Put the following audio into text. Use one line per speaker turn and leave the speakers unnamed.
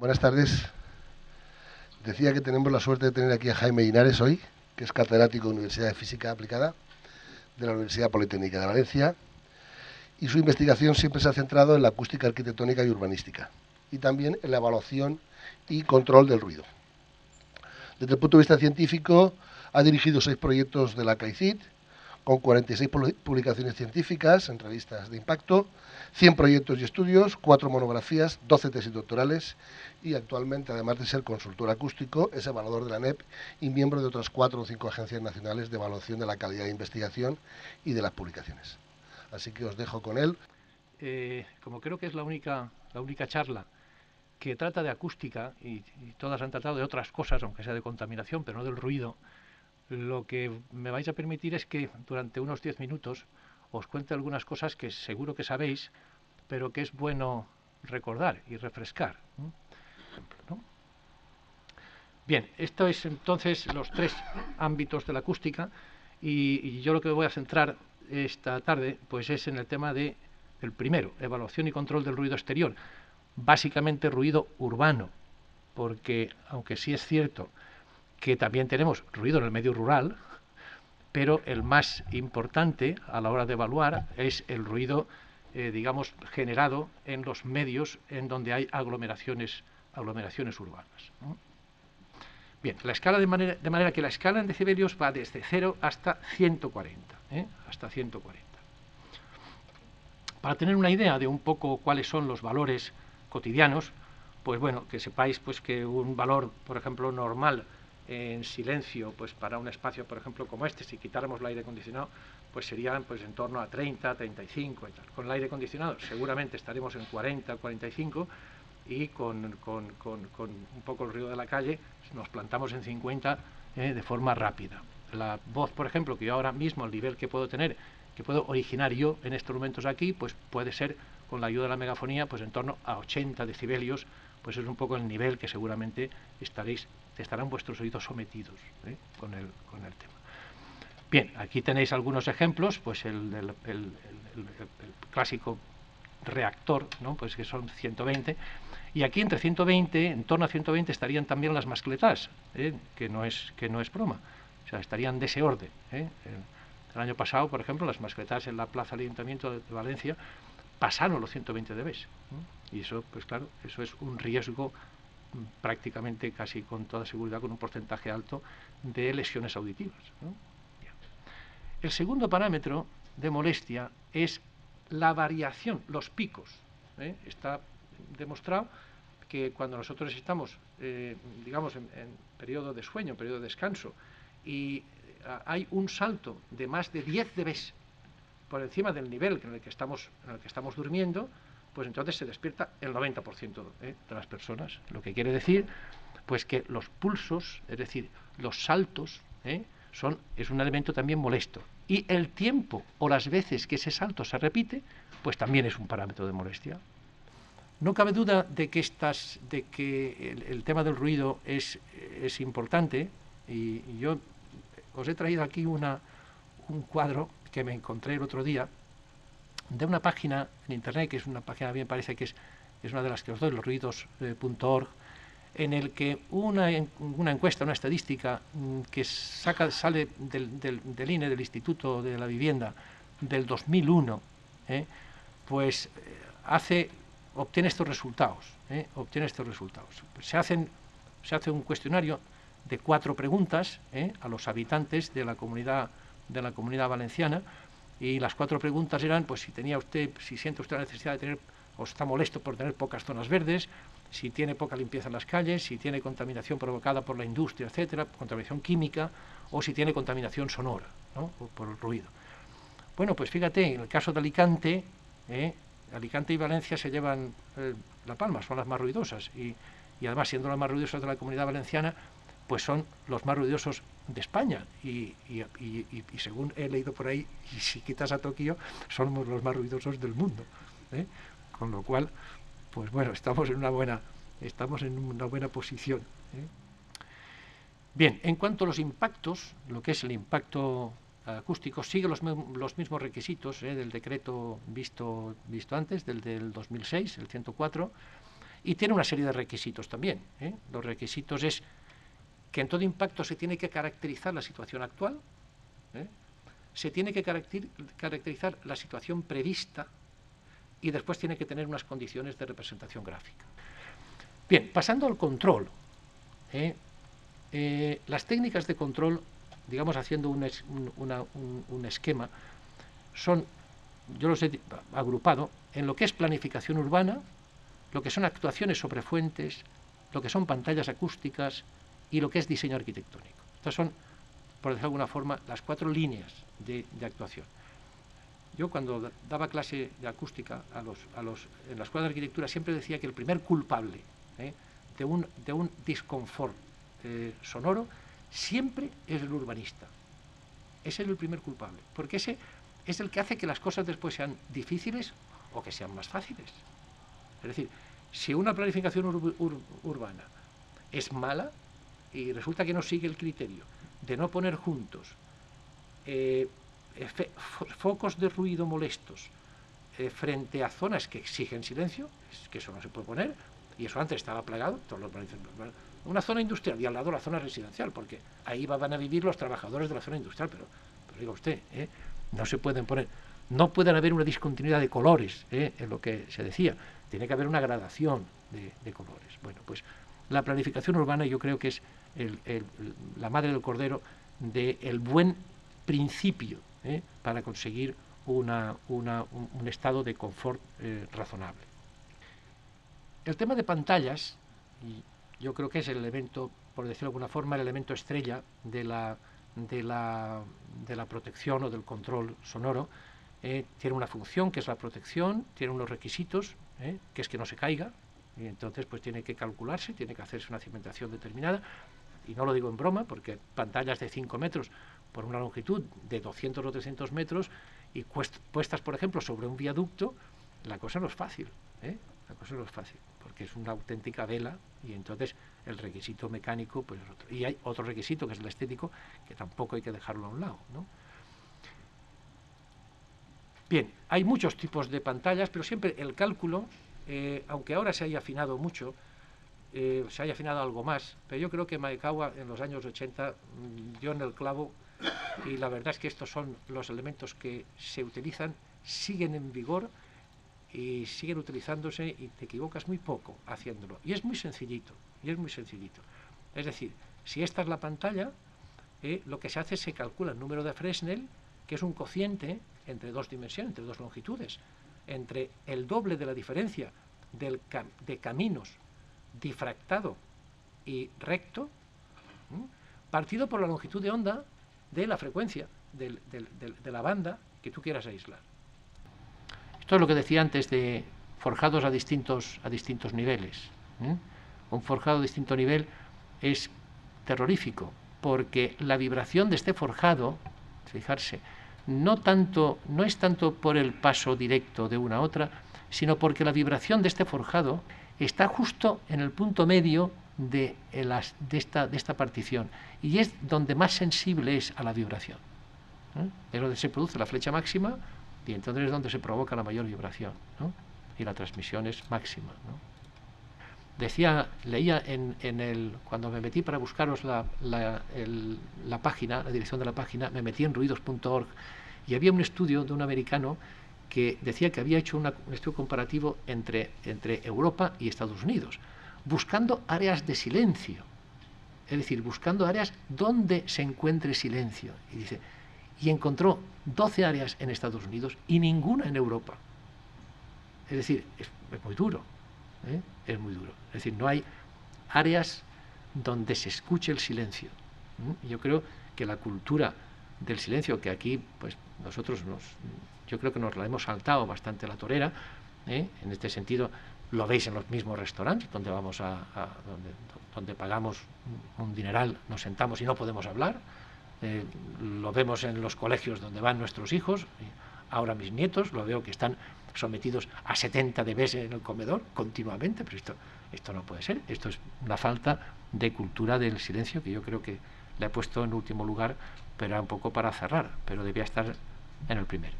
Buenas tardes. Decía que tenemos la suerte de tener aquí a Jaime Linares hoy, que es catedrático de Universidad de Física Aplicada de la Universidad Politécnica de Valencia, y su investigación siempre se ha centrado en la acústica arquitectónica y urbanística, y también en la evaluación y control del ruido. Desde el punto de vista científico, ha dirigido 6 proyectos de la CAICID, con 46 publicaciones científicas en revistas de impacto, 100 proyectos y estudios, 4 monografías, 12 tesis doctorales y actualmente, además de ser consultor acústico, es evaluador de la ANEP y miembro de otras 4 o 5 agencias nacionales de evaluación de la calidad de investigación y de las publicaciones. Así que os dejo con él.
Como creo que es la única charla que trata de acústica y todas han tratado de otras cosas, aunque sea de contaminación, pero no del ruido, lo que me vais a permitir es que durante unos 10 minutos os cuente algunas cosas que seguro que sabéis, pero que es bueno recordar y refrescar, ¿no? Bien, esto es entonces los 3 ámbitos de la acústica y yo lo que me voy a centrar esta tarde pues es en el tema del primero, evaluación y control del ruido exterior, básicamente ruido urbano, porque aunque sí es cierto que también tenemos ruido en el medio rural, pero el más importante a la hora de evaluar es el ruido, digamos, generado en los medios en donde hay aglomeraciones urbanas, ¿no? Bien, la escala de manera que la escala en decibelios va desde 0 hasta 140, hasta 140. Para tener una idea de un poco cuáles son los valores cotidianos, pues bueno, que sepáis pues que un valor, por ejemplo, normal en silencio, pues para un espacio, por ejemplo, como este, si quitáramos el aire acondicionado, pues serían pues en torno a 30, 35 y tal. Con el aire acondicionado seguramente estaremos en 40, 45 y con un poco el ruido de la calle nos plantamos en 50 de forma rápida. La voz, por ejemplo, que yo ahora mismo, el nivel que puedo tener, que puedo originar yo en estos momentos aquí, pues puede ser con la ayuda de la megafonía pues en torno a 80 decibelios, pues es un poco el nivel que seguramente estarán vuestros oídos sometidos con el tema. Bien, aquí tenéis algunos ejemplos, pues el clásico reactor, ¿no? Pues que son 120, y aquí entre 120, en torno a 120 estarían también las mascletas, que no es broma, o sea, estarían de ese orden. El año pasado, por ejemplo, las mascletas en la Plaza del Ayuntamiento de Valencia pasaron los 120 dB, y eso, pues claro, eso es un riesgo prácticamente casi con toda seguridad, con un porcentaje alto de lesiones auditivas, ¿no? El segundo parámetro de molestia es la variación, los picos. Está demostrado que cuando nosotros estamos, digamos, en periodo de sueño, periodo de descanso, y hay un salto de más de 10 dB por encima del nivel en el que estamos durmiendo, pues entonces se despierta el 90% de las personas. Lo que quiere decir pues que los pulsos, es decir, los saltos, es un elemento también molesto. Y el tiempo o las veces que ese salto se repite, pues también es un parámetro de molestia. No cabe duda de que el tema del ruido es importante, y yo os he traído aquí un cuadro que me encontré el otro día de una página en internet, que es una página, a mí me parece que es una de las que os doy, losruidos.org, en el que una encuesta, una estadística que sale del INE, del Instituto de la Vivienda, del 2001, pues obtiene estos resultados. Se hace un cuestionario de 4 preguntas a los habitantes de la comunidad valenciana, y las 4 preguntas eran pues si siente usted la necesidad de tener, o está molesto por tener pocas zonas verdes, si tiene poca limpieza en las calles, si tiene contaminación provocada por la industria, etcétera, contaminación química, o si tiene contaminación sonora, ¿no? O por el ruido. Bueno, pues fíjate, en el caso de Alicante, Alicante y Valencia se llevan la palma, son las más ruidosas, y además, siendo las más ruidosas de la Comunidad Valenciana, pues son los más ruidosos de España, y según he leído por ahí, y si quitas a Tokio, somos los más ruidosos del mundo, con lo cual, pues bueno, estamos en una buena posición. Bien, en cuanto a los impactos, lo que es el impacto acústico, sigue los mismos requisitos del decreto visto antes, del 2006, el 104, Y tiene una serie de requisitos también. Los requisitos es que en todo impacto se tiene que caracterizar la situación actual, se tiene que caracterizar la situación prevista y después tiene que tener unas condiciones de representación gráfica. Bien, pasando al control. Las técnicas de control, digamos haciendo un esquema, son, yo los he agrupado en lo que es planificación urbana, lo que son actuaciones sobre fuentes, lo que son pantallas acústicas y lo que es diseño arquitectónico. Estas son, por decirlo de alguna forma, las 4 líneas de actuación. Yo cuando daba clase de acústica en la escuela de arquitectura siempre decía que el primer culpable de un disconfort sonoro siempre es el urbanista. Ese es el primer culpable, porque ese es el que hace que las cosas después sean difíciles o que sean más fáciles. Es decir, si una planificación urbana es mala y resulta que no sigue el criterio de no poner juntos focos de ruido molestos frente a zonas que exigen silencio, es que eso no se puede poner, y eso antes estaba plagado, una zona industrial y al lado la zona residencial, porque ahí van a vivir los trabajadores de la zona industrial, pero diga usted, no se pueden poner, no pueden haber una discontinuidad de colores, en lo que se decía, tiene que haber una gradación de colores. Bueno, pues la planificación urbana yo creo que es la madre del cordero del buen principio para conseguir un estado de confort razonable. El tema de pantallas, yo creo que es el elemento, por decirlo de alguna forma, el elemento estrella de la protección o del control sonoro. Tiene una función que es la protección, tiene unos requisitos, que es que no se caiga, y entonces pues tiene que calcularse, tiene que hacerse una cimentación determinada, y no lo digo en broma, porque pantallas de 5 metros por una longitud de 200 o 300 metros y puestas, por ejemplo, sobre un viaducto, la cosa no es fácil, la cosa no es fácil, porque es una auténtica vela, y entonces el requisito mecánico pues es otro. Y hay otro requisito, que es el estético, que tampoco hay que dejarlo a un lado, ¿no? Bien, hay muchos tipos de pantallas, pero siempre el cálculo, aunque ahora se haya afinado mucho, se haya afinado algo más, pero yo creo que Maekawa en los años 80 dio en el clavo, y la verdad es que estos son los elementos que se utilizan, siguen en vigor y siguen utilizándose, y te equivocas muy poco haciéndolo, y es muy sencillito, es decir, si esta es la pantalla, lo que se hace es se calcula el número de Fresnel, que es un cociente entre dos dimensiones, entre dos longitudes, entre el doble de la diferencia de caminos difractado y recto, partido por la longitud de onda de la frecuencia de la banda que tú quieras aislar. Esto es lo que decía antes de forjados a distintos niveles. Un forjado a distinto nivel es terrorífico, porque la vibración de este forjado, fijarse, no es tanto por el paso directo de una a otra, sino porque la vibración de este forjado está justo en el punto medio de esta partición, y es donde más sensible es a la vibración. Es donde se produce la flecha máxima, y entonces es donde se provoca la mayor vibración, ¿no? Y la transmisión es máxima, ¿no? Leía cuando me metí para buscaros la página, la dirección de la página, me metí en ruidos.org, y había un estudio de un americano que decía que había hecho un estudio comparativo entre Europa y Estados Unidos, buscando áreas de silencio, es decir, buscando áreas donde se encuentre silencio, y encontró 12 áreas en Estados Unidos y ninguna en Europa. Es decir, es muy duro, es muy duro. Es decir, no hay áreas donde se escuche el silencio. Yo creo que la cultura del silencio, que aquí pues nosotros yo creo que nos la hemos saltado bastante la torera, en este sentido lo veis en los mismos restaurantes donde vamos donde pagamos un dineral, nos sentamos y no podemos hablar, lo vemos en los colegios donde van nuestros hijos, ahora mis nietos, lo veo que están sometidos a 70 dB en el comedor continuamente, pero esto no puede ser, esto es una falta de cultura del silencio que yo creo que la he puesto en último lugar, pero era un poco para cerrar, pero debía estar en el primero.